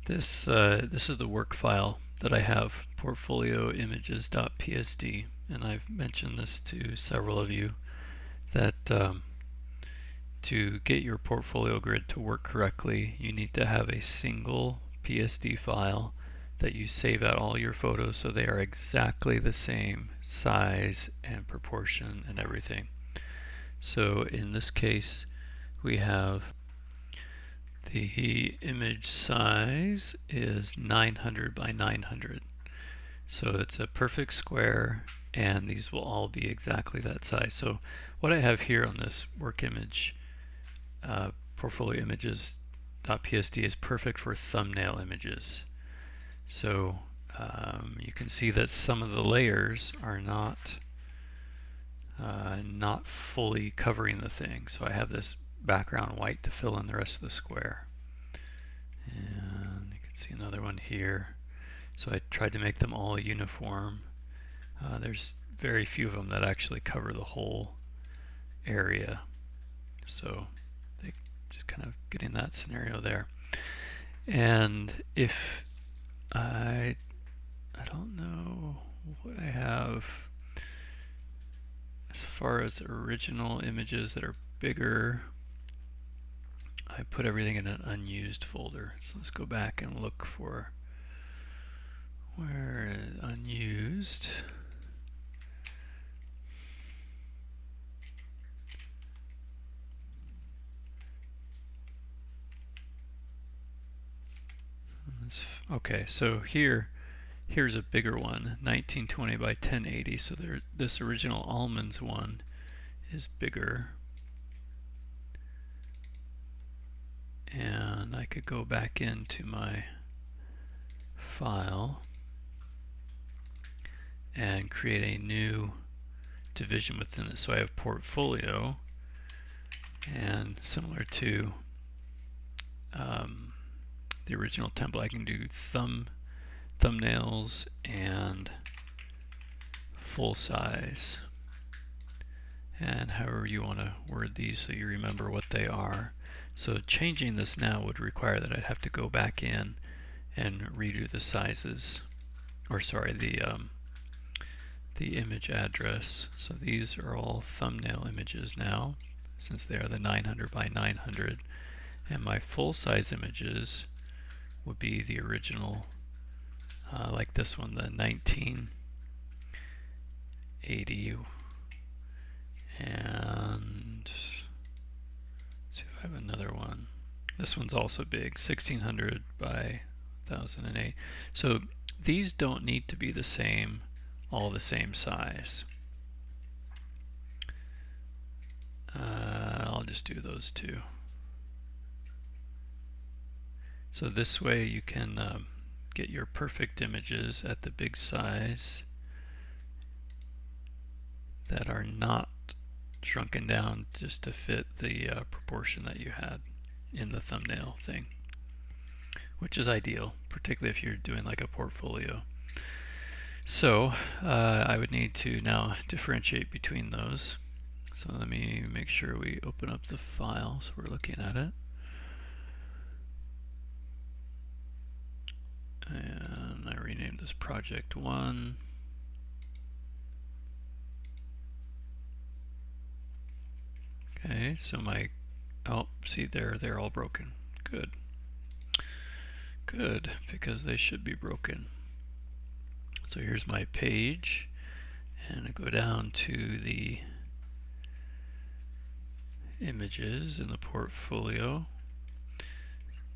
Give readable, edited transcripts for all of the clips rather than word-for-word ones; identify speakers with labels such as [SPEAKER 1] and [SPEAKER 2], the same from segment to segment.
[SPEAKER 1] This is the work file that I have, portfolioimages.psd, and I've mentioned this to several of you that to get your portfolio grid to work correctly, you need to have a single PSD file that you save out all your photos so they are exactly the same size and proportion and everything. So in this case, we have the image size is 900 by 900. So it's a perfect square, and these will all be exactly that size. So what I have here on this work image, portfolio images.psd, is perfect for thumbnail images. So you can see that some of the layers are not fully covering the thing. So I have this background white to fill in the rest of the square. And you can see another one here. So I tried to make them all uniform. There's very few of them that actually cover the whole area. So they just kind of getting that scenario there. And if I don't know what I have as far as original images that are bigger. I put everything in an unused folder. So let's go back and look for where is unused. Okay, so here's a bigger one, 1920 by 1080. So this original almonds one is bigger. And I could go back into my file and create a new division within it. So I have portfolio, and similar to the original template, I can do thumbnails and full size, and however you want to word these so you remember what they are. So changing this now would require that I'd have to go back in and redo the sizes, or sorry, the image address. So these are all thumbnail images now, since they are the 900 by 900, and my full size images would be the original, like this one, the 1980, and let's see if I have another one. This one's also big, 1600 by 1008. So these don't need to be the same, all the same size. I'll just do those two. So this way you can get your perfect images at the big size that are not shrunken down just to fit the proportion that you had in the thumbnail thing, which is ideal, particularly if you're doing like a portfolio. So I would need to now differentiate between those. So let me make sure we open up the file so we're looking at it. And I renamed this project 1. Okay, so see there, they're all broken. Good. Good, because they should be broken. So here's my page, and I go down to the images in the portfolio.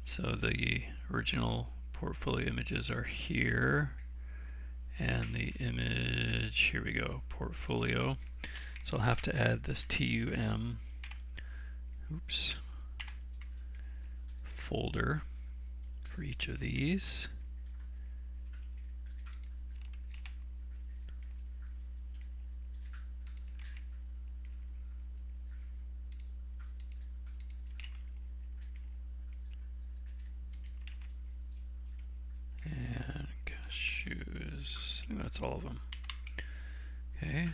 [SPEAKER 1] So the original portfolio images are here, and the image, here we go, portfolio. So I'll have to add this TUM, folder for each of these. And cashews, I think that's all of them. Okay.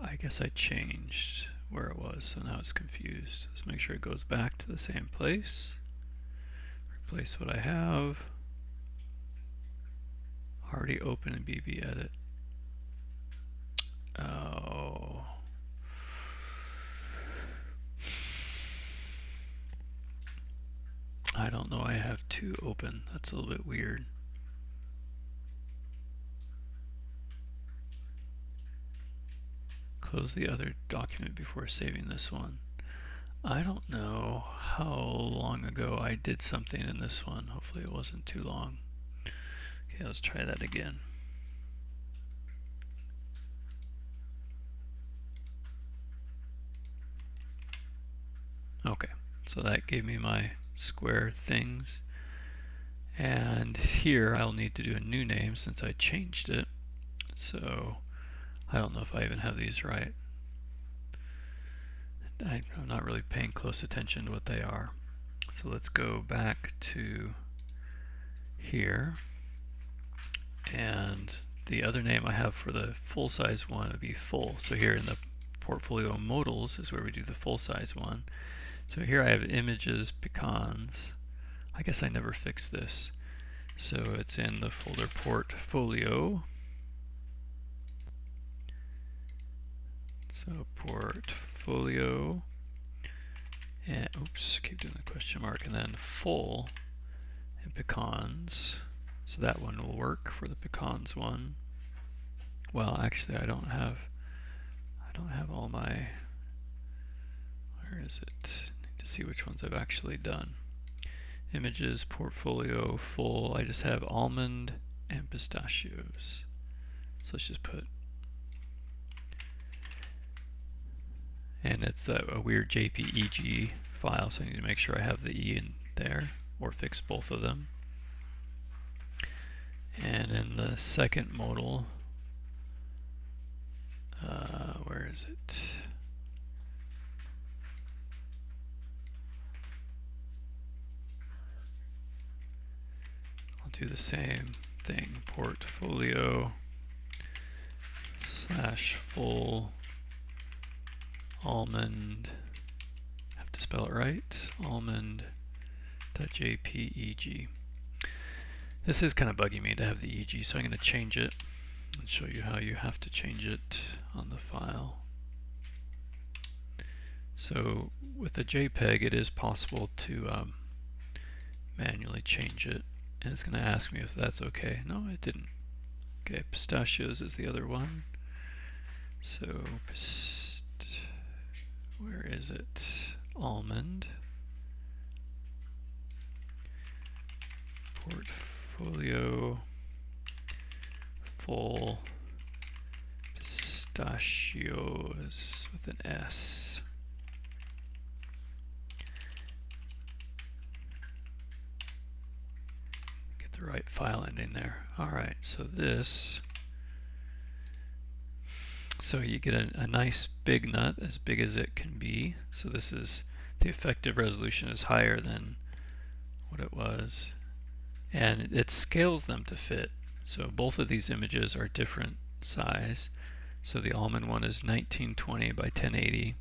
[SPEAKER 1] I guess I changed where it was, so now it's confused. Let's make sure it goes back to the same place. Replace what I have. Already open in BB Edit. Oh. I don't know, I have two open. That's a little bit weird. Close the other document before saving this one. I don't know how long ago I did something in this one. Hopefully it wasn't too long. Okay, let's try that again. Okay, so that gave me my square things. And here I'll need to do a new name since I changed it. So I don't know if I even have these right. I'm not really paying close attention to what they are. So let's go back to here. And the other name I have for the full size one would be full. So here in the portfolio modals is where we do the full size one. So here I have images, pecans. I guess I never fixed this. So it's in the folder portfolio. So portfolio, and oops, keep doing the question mark, and then full and pecans. So that one will work for the pecans one. Well, actually, I don't have all my. Where is it? I need to see which ones I've actually done. Images, portfolio, full. I just have almond and pistachios. So let's just put. And it's a weird JPEG file, so I need to make sure I have the E in there, or fix both of them. And in the second modal, where is it? I'll do the same thing, portfolio / full almond, have to spell it right, almond.jpeg. This is kind of bugging me to have the EG, so I'm going to change it and show you how you have to change it on the file. So with the JPEG, it is possible to manually change it, and it's going to ask me if that's okay. No, it didn't. Okay, pistachios is the other one. So where is it? Almond. Portfolio full pistachios with an S. Get the right file ending there. Alright, so this. So you get a nice big nut, as big as it can be. So this is, the effective resolution is higher than what it was. And it scales them to fit. So both of these images are different size. So the almond one is 1920 by 1080,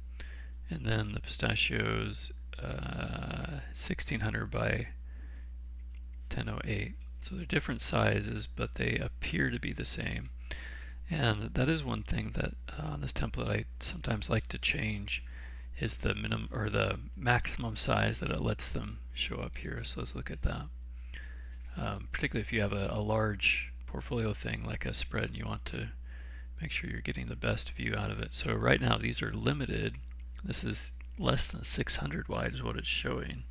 [SPEAKER 1] and then the pistachios 1600 by 1008. So they're different sizes, but they appear to be the same. And that is one thing that on this template I sometimes like to change, is the minimum or the maximum size that it lets them show up here. So let's look at that. Particularly if you have a large portfolio thing like a spread and you want to make sure you're getting the best view out of it. So right now these are limited. This is less than 600 wide is what it's showing.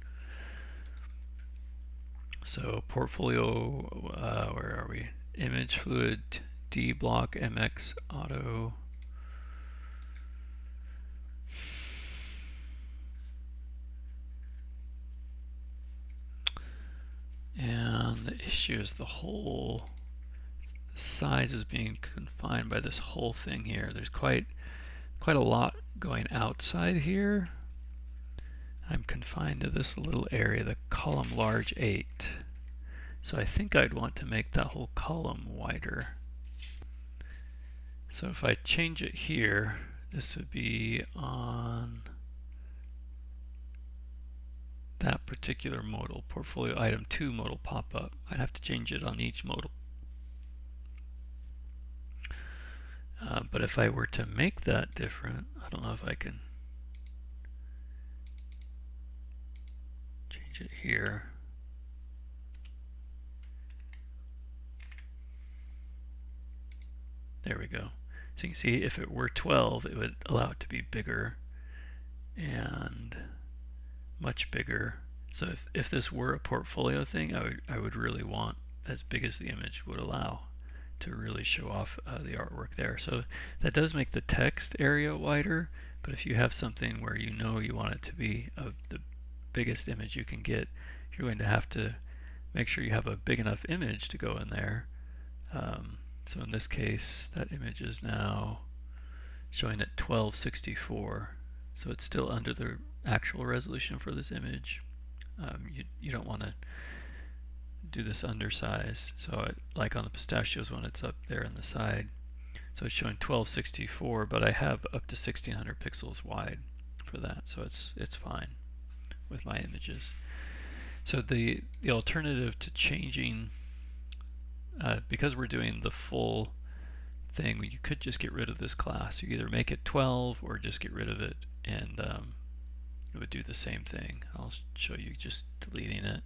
[SPEAKER 1] So portfolio, where are we? Image fluid, D block, MX, auto. And the issue is the whole size is being confined by this whole thing here. There's quite a lot going outside here. I'm confined to this little area, the column large 8. So I think I'd want to make that whole column wider. So if I change it here, This would be on that particular modal, portfolio item 2 modal pop-up. I'd have to change it on each modal. But if I were to make that different, I don't know if I can change it here. There we go. So you can see if it were 12, it would allow it to be bigger and much bigger. So if this were a portfolio thing, I would really want as big as the image would allow to really show off the artwork there. So that does make the text area wider, but if you have something where you know you want it to be the biggest image you can get, you're going to have to make sure you have a big enough image to go in there. So in this case, that image is now showing at 1264. So it's still under the actual resolution for this image. You don't want to do this undersize. So like on the pistachios one, it's up there on the side. So it's showing 1264, but I have up to 1600 pixels wide for that. So it's fine with my images. So the alternative to changing, because we're doing the full thing, you could just get rid of this class. You either make it 12 or just get rid of it, and it would do the same thing. I'll show you just deleting it.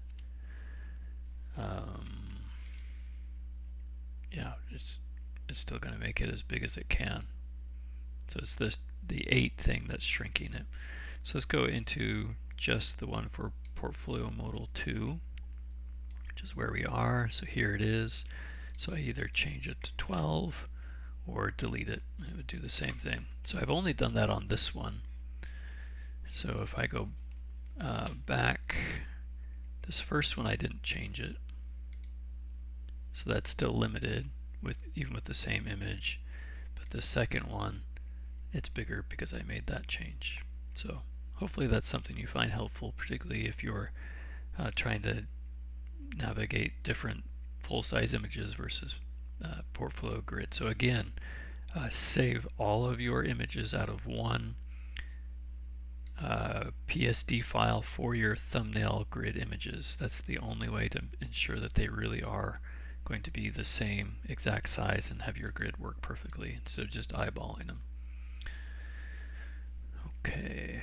[SPEAKER 1] Yeah, it's still going to make it as big as it can. So it's the 8 thing that's shrinking it. So let's go into just the one for portfolio modal 2, which is where we are. So here it is. So I either change it to 12 or delete it. It would do the same thing. So I've only done that on this one. So if I go back, this first one I didn't change it. So that's still limited even with the same image. But the second one, it's bigger because I made that change. So hopefully that's something you find helpful, particularly if you're trying to navigate different full-size images versus portfolio grid. So again, save all of your images out of one PSD file for your thumbnail grid images. That's the only way to ensure that they really are going to be the same exact size and have your grid work perfectly instead of just eyeballing them. Okay.